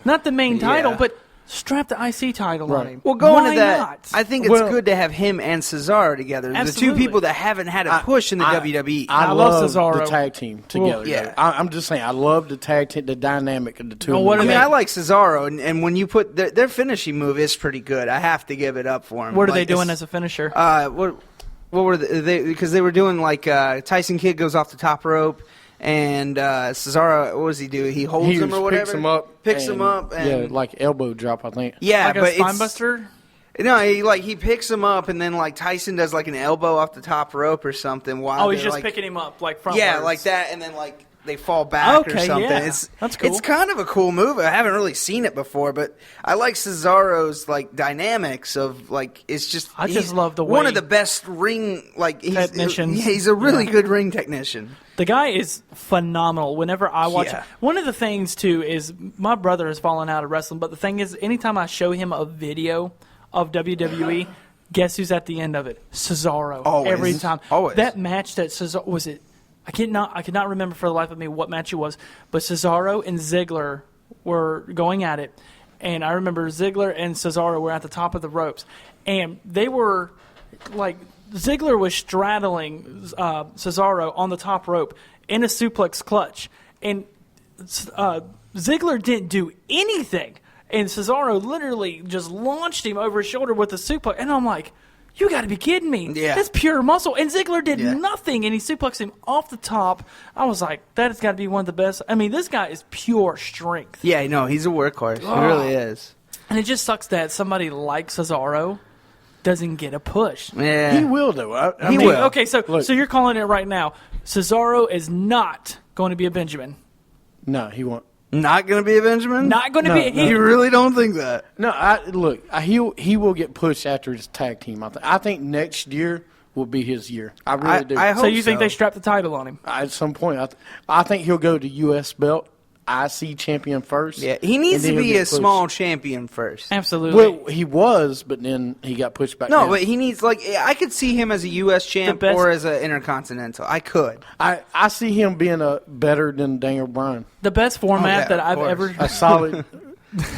Not the main title, Yeah. but strap the IC title on him. Well, going Why to that, not? I think it's good to have him and Cesaro together. The Absolutely. two people that haven't had a push in the WWE. I love love Cesaro. the tag team together. Well, yeah. I'm just saying, I love the tag team, the dynamic of the two. Oh, of what them are I mean, they- I like Cesaro, and when you put their finishing move is pretty good. I have to give it up for him. What are they Like, doing this- as a finisher? What were they? Because they were doing like Tyson Kidd goes off the top rope, and Cesaro, what does he do? He holds him or whatever. Picks him up, and and like elbow drop, I think. yeah, like a but spine buster? No, he picks him up, and then like Tyson does like an elbow off the top rope or something. While Oh, he's they're, just like, picking him up like front. yeah, like that, and then like they fall back or Okay, something. yeah. It's That's cool. It's kind of a cool move. I haven't really seen it before, but I like Cesaro's like dynamics of like it's just. I just he's love the one way- of the best ring Technicians. He's a really Yeah. good ring technician. The guy is phenomenal. Whenever I watch Yeah. it, one of the things too is my brother has fallen out of wrestling. But the thing is, anytime I show him a video of WWE, guess who's at the end of it? Cesaro. Always. Every time. Always. That match that Cesaro was it. I could not remember for the life of me what match it was. But Cesaro and Ziggler were going at it, and I remember Ziggler and Cesaro were at the top of the ropes, and they were like. Ziggler was straddling Cesaro on the top rope in a suplex clutch, and Ziggler didn't do anything, and Cesaro literally just launched him over his shoulder with a suplex, and I'm like, you got to be kidding me. Yeah. That's pure muscle, and Ziggler did Yeah. nothing, and he suplexed him off the top. I was like, that has got to be one of the best. I mean, this guy is pure strength, Yeah, no, he's a workhorse. He really is. and it just sucks that somebody like Cesaro doesn't get a push. Yeah, He will though. I He mean, will. Okay, so Look. so you're calling it right now. Cesaro is not going to be a Benjamin. No, he won't. Not going to be a Benjamin. Not going to No, be. no. You really don't think that? No, he will get pushed after his tag team. I think next year will be his year. I really do. I hope So you think so. they strap the title on him? At some point, I think he'll go to U.S. belt, IC champion first. Yeah, he needs and to then he'll be get a pushed. small champion first. Absolutely. Well, he was, but then he got pushed back. No, down. but he needs like I could see him as a U.S. champ best- or as an intercontinental. I could. I see him being a better than Daniel Bryan, the best format yeah, that of I've course. ever. a solid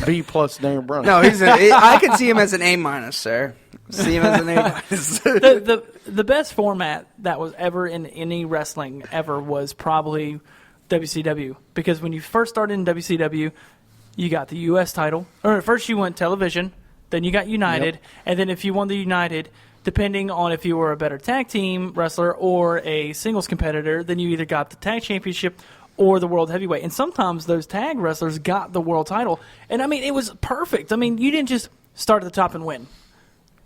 B plus Daniel Bryan. No, I could see him as an A minus, sir. See him as an A minus. The best format that was ever in any wrestling ever was probably WCW, because when you first started in WCW, you got the U.S. title, or first you went television, then you got United, Yep. and then if you won the United, depending on if you were a better tag team wrestler or a singles competitor, then you either got the tag championship or the world heavyweight. And sometimes those tag wrestlers got the world title, and I mean it was perfect. I mean you didn't just start at the top and win.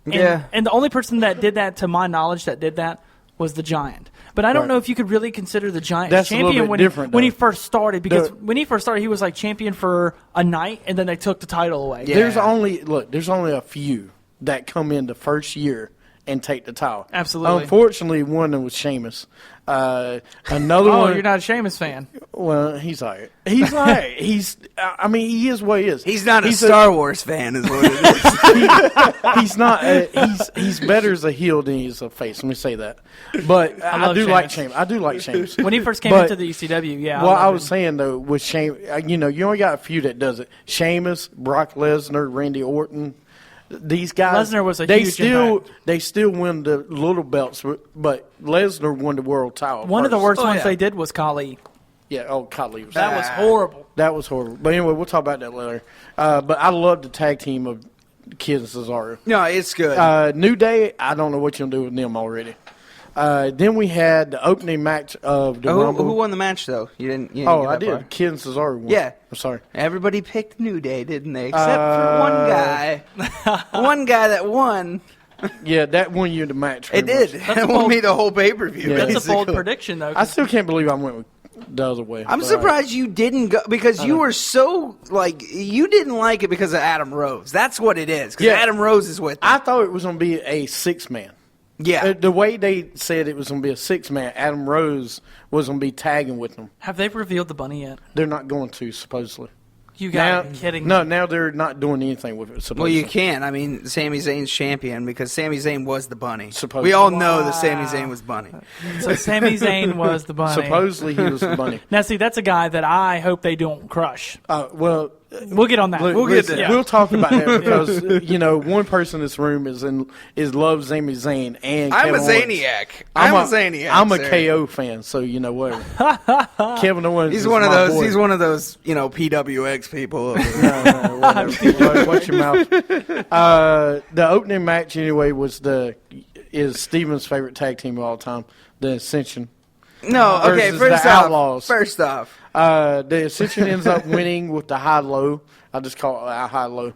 And, Yeah. and the only person that did that, to my knowledge, that did that was the Giant. But I don't Right. know if you could really consider the Giant That's a little champion bit when different, when he though. first started. Because The- when he first started, he was like champion for a night, and then they took the title away. Yeah. There's only a few that come in the first year and take the title. Absolutely. Unfortunately, one of them was Sheamus. Another Oh, one. you're not a Sheamus fan. Well, he's all right. He's all right. I mean, he is what he is. He's not a He's Star Wars fan, is what it is. He's not. He's better as a heel than he's a face. Let me say that. But I love do like Sheamus. Sheamus. I do like Sheamus. When he first came But- into the ECW, yeah. Well, I loved was him. saying though, with Sheamus, you only got a few that does it. Sheamus, Brock Lesnar, Randy Orton. These guys, Lesnar was a they huge still impact. they still win the little belts, but Lesnar won the world title. One of the first. worst ones yeah. they did was Khali. Yeah. Oh, Khali was That was horrible. That was horrible. But anyway, we'll talk about that later. But I love the tag team of Kid and Cesaro. No, it's good. New Day, I don't know what you'll do with them already. Then we had the opening match of the Rumble. Who won the match though? You didn't get I that did. far. Kid and Cesaro won. Yeah. I'm sorry. Everybody picked New Day, didn't they? Except for one guy. One guy that won. Yeah, that won you the match. It pretty did. much. It won me the whole pay-per-view. Yeah. That's a bold basically. prediction, though. I still can't believe I went with the other way. I'm but, surprised you didn't go because you were so you didn't like it because of Adam Rose. That's what it is. Because Yeah. Adam Rose is with. I thought it was going to be a 6-man. Yeah. The way they said it was going to be a 6-man, Adam Rose was going to be tagging with them. Have they revealed the bunny yet? They're not going to, supposedly. You Now, got to be kidding me. no, now they're not doing anything with it. Well, Supposedly. you can. I mean, Sami Zayn's champion because Sami Zayn was the bunny. Supposedly. We all know that Sami Zayn was bunny. So Sami Zayn was the bunny. Supposedly he was the bunny. Now, see, that's a guy that I hope they don't crush. Well, We'll get on that. Look, we'll get listen, there. we'll talk about that because one person in this room is loves Sami Zayn and I'm a Kevin Owens. Zaniac. I'm a Zaniac. I'm a sir. KO fan, so what. Kevin Owens. He's is one of my those. boy. He's one of those. PWX people. No, whatever. Watch your mouth. The opening match anyway is Steven's favorite tag team of all time, the Ascension. No, okay. Versus the Outlaws. First off, The Ascension ends up winning with the high low. I just call it a high low,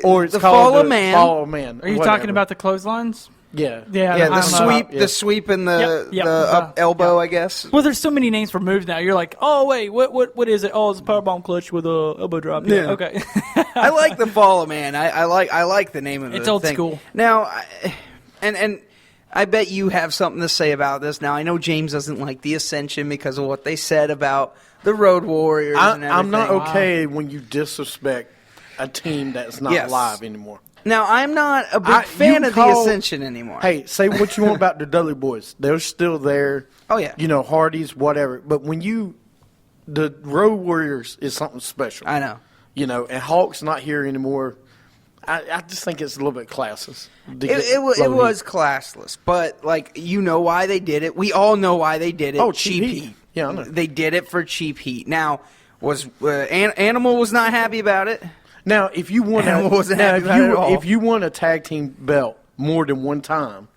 or it's The called Fall of the Man. Fall of Man. Are you whatever. talking about the clotheslines? Yeah. Yeah. yeah, the I'm, sweep, yeah. the sweep, and the Yep, the up elbow, I guess. Well, there's so many names for moves now. You're like, oh wait, what is it? Oh, it's a powerbomb clutch with a elbow drop. Yeah. Yeah. Okay. I like the Fall of Man. I like the name of it. It's old school. Now, and I bet you have something to say about this. Now, I know James doesn't like the Ascension because of what they said about the Road Warriors and everything. I'm not okay when you disrespect a team that's not Yes. live anymore. Now, I'm not a big you fan of the call- Ascension anymore. Hey, say what you want about the Dudley Boys. They're still there. Oh, yeah. Hardys, whatever. But when the Road Warriors is something special. I know. And Hawk's not here anymore. I just think it's a little bit classless. It was classless, but why they did it. We all know why they did it. Oh, cheap heat. Yeah, I know. They did it for cheap heat. Now, was Animal was not happy about it? Now, if you won Animal wasn't happy about it at all. if you won a tag team belt more than one time,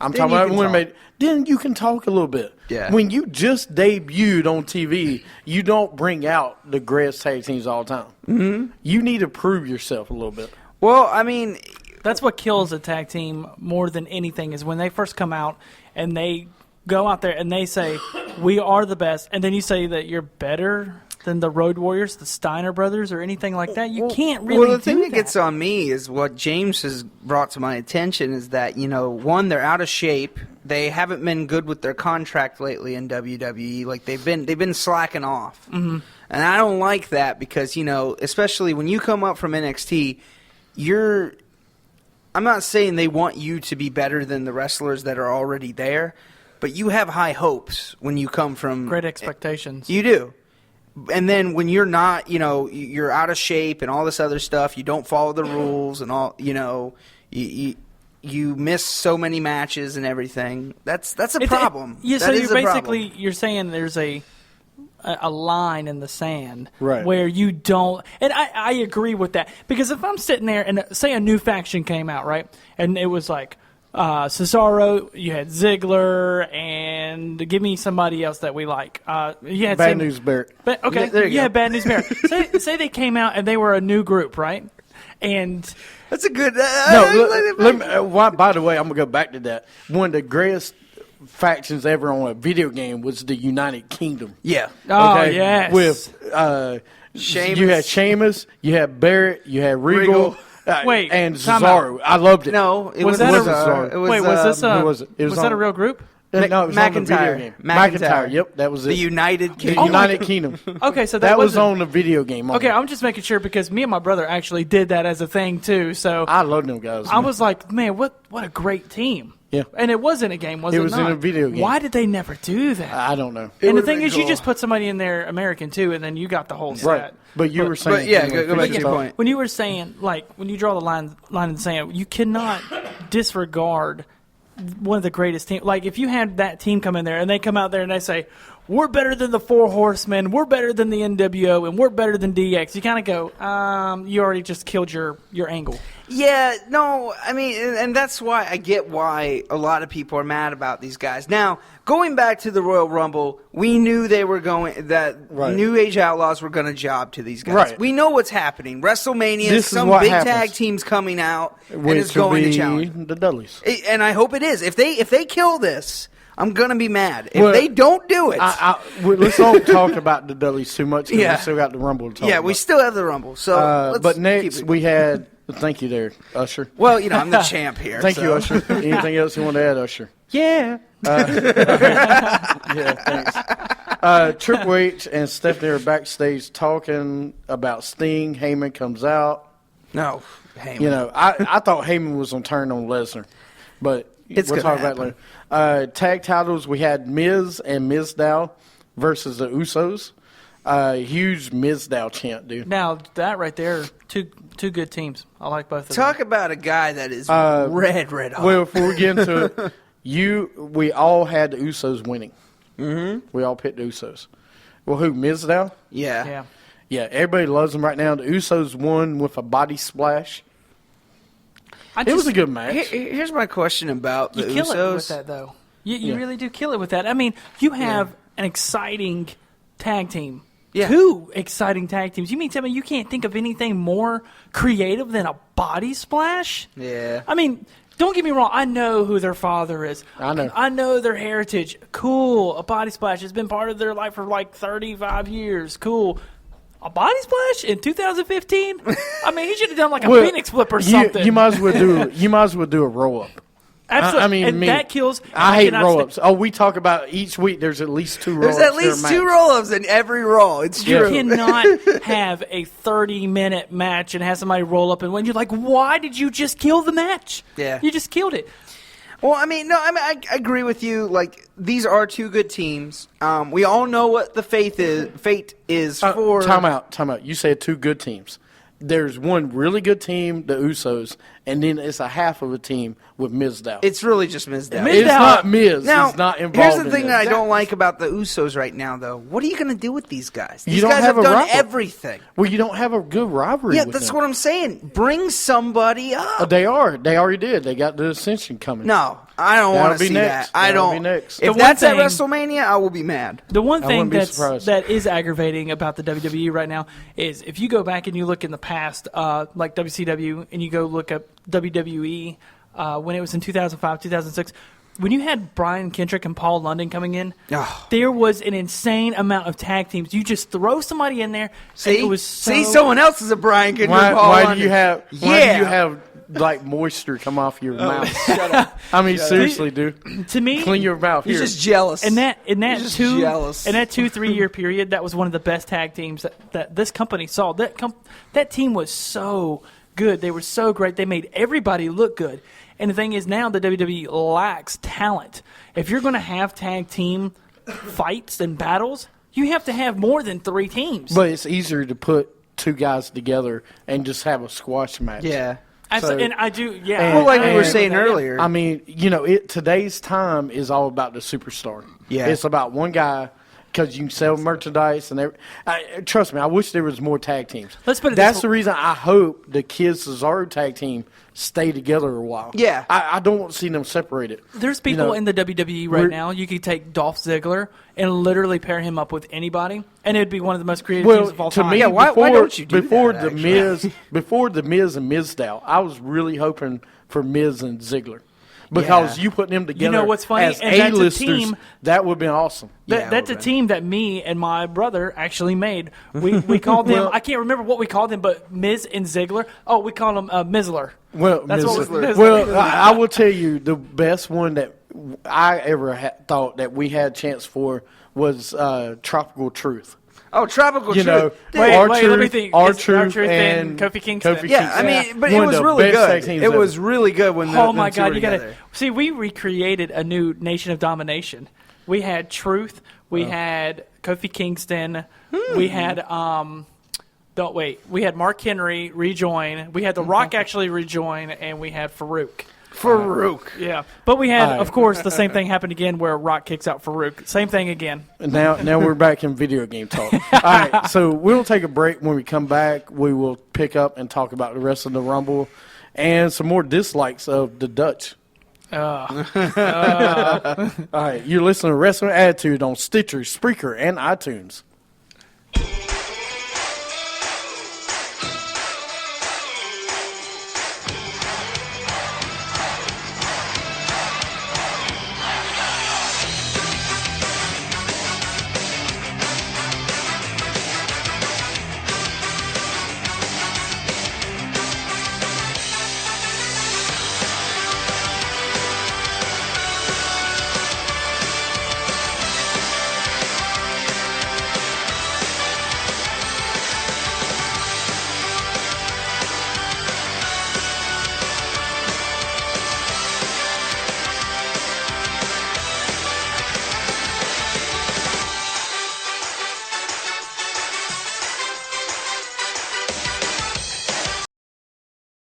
I'm Then talking you about can when talk. then you can talk a little bit. Yeah. When you just debuted on TV, you don't bring out the greatest tag teams all the time. Mm-hmm. You need to prove yourself a little bit. Well, I mean, That's what kills a tag team more than anything is when they first come out and they go out there and they say, we are the best. And then you say that you're better than the Road Warriors, the Steiner brothers, or anything like that. You can't really Well, the thing do that gets on me is what James has brought to my attention is that, one, they're out of shape. They haven't been good with their contract lately in WWE. Like they've been slacking off. Mm-hmm. And I don't like that because, especially when you come up from NXT, I'm not saying they want you to be better than the wrestlers that are already there, but you have high hopes when you come from Great expectations. You do. And then when you're not, you're out of shape and all this other stuff, you don't follow the rules and all, you miss so many matches and everything. That's a problem. Yeah, That so is you're a basically problem. you're saying there's a line in the sand Right. where you don't, and I agree with that, because if I'm sitting there and say a new faction came out, right, and it was like Cesaro, you had Ziggler, and give me somebody else that we like. You had Bad News Barrett. Okay, Yeah, there you go. Bad News Bear. say they came out and they were a new group, right? And That's a good. By the way, I'm going to go back to that. One of the greatest factions ever on a video game was the United Kingdom. Yeah. oh yes, With Sheamus. you had Sheamus, you had Barrett, you had Regal. Wait, and time Cesaro. I loved it. No, it Was was, that a- Cesaro. It was, wait, was this who was it? It was that a on- real group? No, it was on the video McIntyre. game. McIntyre. Yep, that was it. the United The Kingdom? United Kingdom. Okay, so That was wasn't- on the video game. Okay, I'm just making sure because me and my brother actually did that as a thing too. So I love them guys. I was like, man, what a great team. Yeah. And it was in a game, was it? It was in not? a video game. Why did they never do that? I don't know. and the would've thing been is, you cool. just put somebody in there American too, and then you got the whole set. Right. But you were saying. But yeah, go back to your point. When you were saying, like, when you draw the line in the sand, you cannot disregard one of the greatest teams. Like, if you had that team come in there and they come out there and they say, we're better than the Four Horsemen, we're better than the NWO, and we're better than DX, you kind of go, you already just killed your angle. Yeah, no, I mean, and that's why I get why a lot of people are mad about these guys. Now, going back to the Royal Rumble, we knew that Right. New Age Outlaws were going to job to these guys. Right. We know what's happening. WrestleMania, This is some what big happens. tag teams coming out and Which it's going will to be challenge. the Dudleys. And I hope it is. If they kill this, I'm going to be mad. If Well, they don't do it, Let's don't talk about the Dudleys too much because Yeah. we still got the Rumble to talk yeah, about. we still have the Rumble. So, let's but keep next it- we had. Thank you there, Usher. Well, I'm the champ here. Thank so. you, Usher. Anything else you want to add, Usher? Yeah. Yeah, thanks. Triple H and Stephanie are backstage talking about Sting. Heyman comes out. No. Hey, I thought Heyman was going to turn on Lesnar, but It's we'll gonna talk about it later. Tag titles, we had Miz and Mizdow versus the Usos. Huge Mizdow chant, dude. Now that right there, two good teams. I like both of them. Talk about a guy that is red hot. Well, before we get into it, we all had the Usos winning. Mm-hmm. We all picked the Usos. Well, who, Mizdow? yeah. Yeah. Yeah, everybody loves them right now. The Usos won with a body splash. It was a good match. Here's my question about the You kill Usos. it with that, though. You Yeah. really do kill it with that. I mean, you have an exciting tag team. Yeah. 2 exciting tag teams. You mean tell me you can't think of anything more creative than a body splash? Yeah. I mean, don't get me wrong. I know who their father is. I know. I know their heritage. Cool. A body splash has been part of their life for like 35 years. Cool. A body splash in 2015? I mean, he should have done like a Well, Phoenix flip or something. You might as well do a roll up. Absolutely. I mean, and that kills. I hate cannot roll st- ups. Oh, we talk about each week. There's at least 2 roll ups. There's at least 2 roll-ups in every roll. It's You true. cannot have a 30-minute match and have somebody roll up and win. You're like, why did you just kill the match? Yeah. You just killed it. Well, I agree with you. Like, these are 2 good teams. We all know what the fate is for. Time out. You said 2 good teams. There's one really good team, the Usos, and then it's a half of a team with Mizdow. It's really just Mizdow. It's not Miz. Now, It's not involved here's the in thing this. that I don't like about the Usos right now, though. What are you going to do with these guys? These You don't guys have have a done rival. everything. Well, you don't have a good rivalry Yeah, with that's them. what I'm saying. Bring somebody up. They are. They already did. They got the Ascension coming. No, I don't That'll want to be see next. that. I That'll don't. be next. The If one that's at thing- WrestleMania, I will be mad. The one thing wouldn't be surprised. that is aggravating about the WWE right now is if you go back and you look in the past, like WCW, and you go look up WWE when it was in 2005, 2006, when you had Brian Kendrick and Paul London coming in, Oh. there was an insane amount of tag teams. You just throw somebody in there. See, and it was so, see, someone else is a Brian Kendrick. Why, Paul why do London. you have? Yeah. Why do you have like moisture come off your mouth? Shut up. I mean, seriously, dude. to me. Clean your mouth. He's Here. just jealous. In that You're just jealous. 3 year period, that was one of the best tag teams that this company saw. That team was so good. They were so great. They made everybody look good. And the thing is, now the WWE lacks talent. If you're going to have tag team fights and battles, you have to have more than 3 teams. But it's easier to put 2 guys together and just have a squash match. yeah. And I do, yeah. And- Well, like we were and- saying earlier. I mean, today's time is all about the superstar. Yeah. It's about one guy because you can sell merchandise and trust me, I wish there was more tag teams. Let's put it That's this the reason I hope the Kid Cesaro tag team stay together a while. Yeah. I don't want to see them separated. There's people know, in the WWE right we're- now. You could take Dolph Ziggler and literally pair him up with anybody, and it'd be one of the most creative teams Well, of all to time. me, Yeah, why before, don't you do before that, the actually? before the Miz and Mizdow, I was really hoping for Miz and Ziggler. Because Yeah. you putting them together know what's funny? as And that's a A-listers, team- that would have been awesome. Yeah, That's a Ruben. team that me and my brother actually made. We called them. Well- I can't remember what we called them, but Miz and Ziggler. Oh, we called them Mizler. Well, That's what Miz- was- well, I will tell you the best one that I ever thought that we had a chance for was Tropical Truth. Oh, Tropical You know, Truth. Wait, R-Truth, let me think. It's R-Truth R-Truth and and Kofi Kingston. Yeah, I mean, but it One of was the really best tag good. teams It ever. was really good when Oh my them two God! were You got to together. see. We recreated a new Nation of Domination. We had Truth. We had Kofi Kingston. We had Don't wait. We had Mark Henry rejoin. We had The Rock actually rejoin, and we had Farouk. Farouk. Yeah, but we had, All right. of course, the same thing happened again where Rock kicks out Farouk. Same thing again. Now we're back in video game talk. All right, so we'll take a break. When we come back, we will pick up and talk about the rest of the Rumble and some more dislikes of the Dutch. All right, you're listening to Wrestling Attitude on Stitcher, Spreaker, and iTunes.